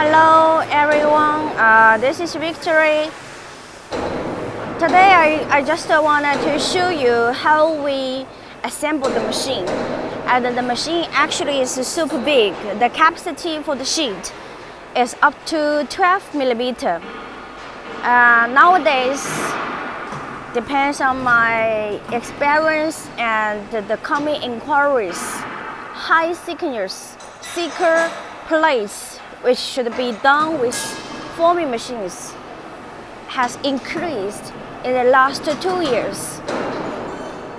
Hello everyone, this is Victory. Today I just wanted to show you how we assemble the machine. And the machine actually is super big. The capacity for the sheet is up to 12 millimeter. Nowadays, depends on my experience and the coming inquiries, high thickness seeker plates, which should be done with forming machines, has increased in the last 2 years.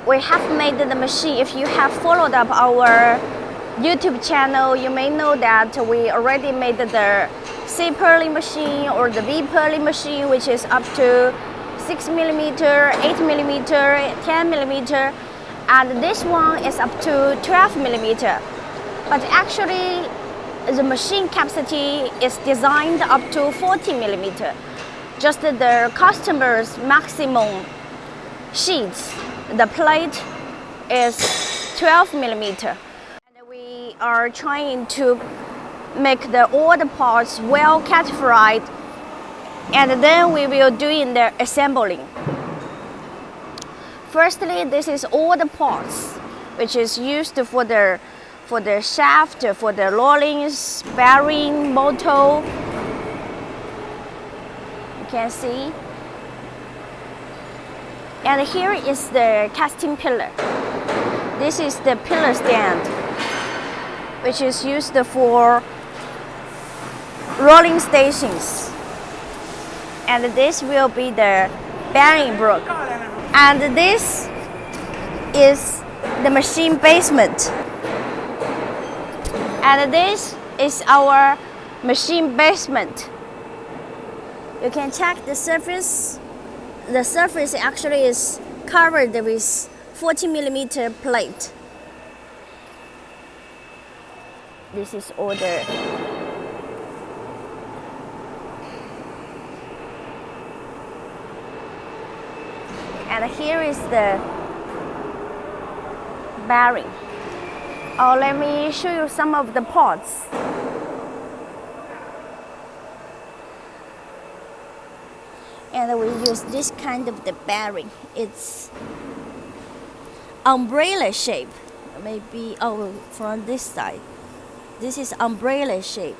We have made the machine. If you have followed up our YouTube channel, you may know that we already made the C purling machine or the V purling machine, which is up to 6 millimeter, 8 millimeter, 10 millimeter, and this one is up to 12 millimeter. But actually, the machine capacity is designed up to 40 millimeter. Just the customer's maximum sheets, the plate is 12 millimeter. And we are trying to make all the parts well categorized, and then we will do in the assembling. Firstly, this is all the parts which is used for the shaft, for the rollings, bearing, motor. You can see. And here is the casting pillar. This is the pillar stand, which is used for rolling stations. And this will be the bearing block. And this is the machine basement. And this is our machine basement. You can check the surface. The surface actually is covered with 40 millimeter plate. This is all the and here is the bearing. Oh, let me show you some of the parts. And we use this kind of the bearing. It's umbrella shape. Maybe from this side. This is umbrella shape.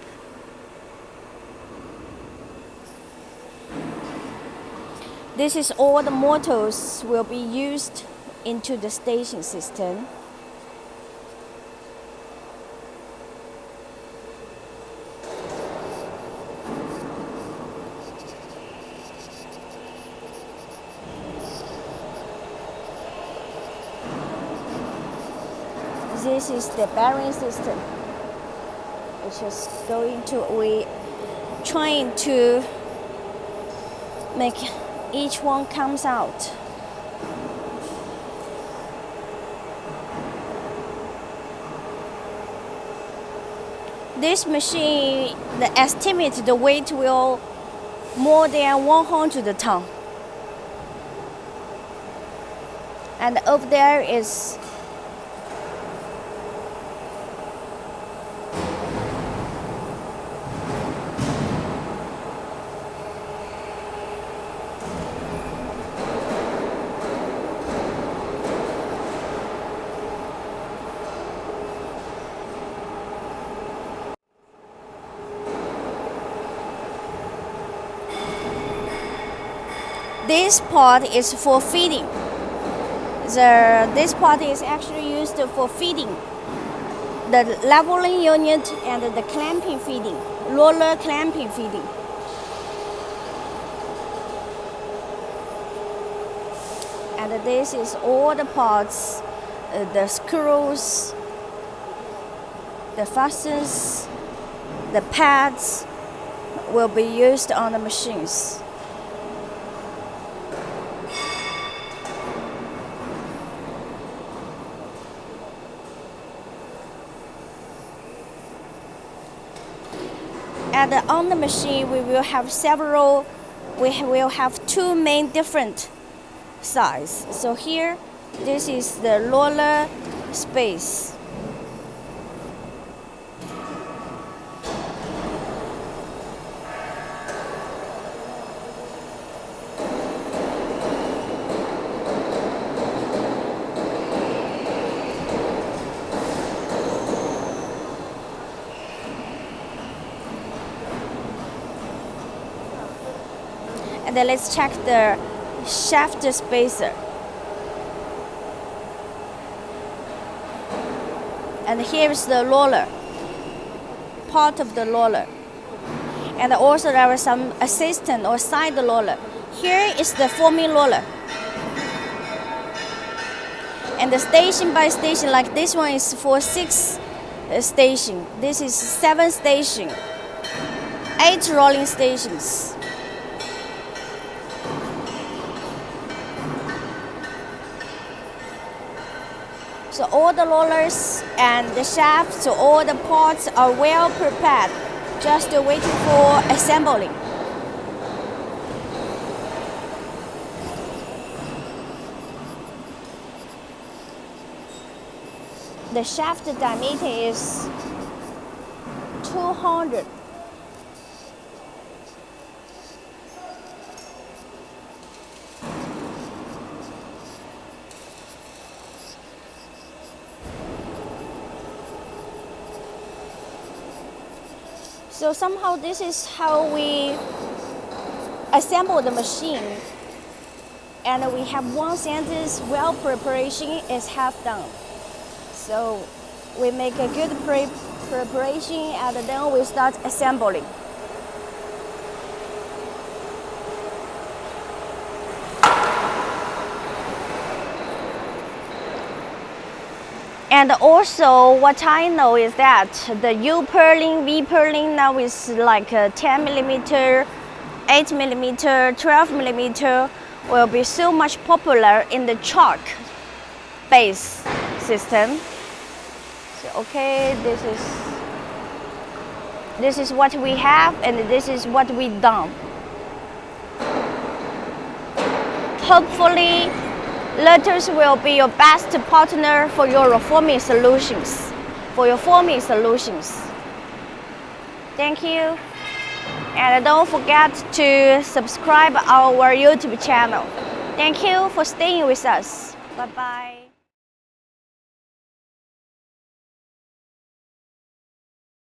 This is all the motors will be used into the station system. This is the bearing system, which is we trying to make each one comes out. This machine, the estimated weight will more than 100 tons. And over there is this part is for feeding. This part is actually used for feeding the leveling unit and the clamping feeding, roller clamping feeding. And this is all the parts, the screws, the fastens, the pads will be used on the machines. And on the machine, we will have two main different size. So here, this is the roller space. And then let's check the shaft spacer. And here is the roller, part of the roller. And also there is some assistant or side roller. Here is the forming roller. And the station by station, like this one is for 6 station. This is 7 station, 8 rolling stations. So all the rollers and the shafts, so all the parts are well prepared, just waiting for assembling. The shaft diameter is 200. So somehow this is how we assemble the machine. And we have one sentence, well preparation is half done. So we make a good preparation and then we start assembling. And also what I know is that the U purlin, V purlin now is like 10 millimeter, 8 millimeter, 12 millimeter will be so much popular in the chalk base system. So okay, this is what we have and this is what we done. Hopefully LOTOS will be your best partner for your forming solutions. Thank you. And don't forget to subscribe our YouTube channel. Thank you for staying with us. Bye-bye.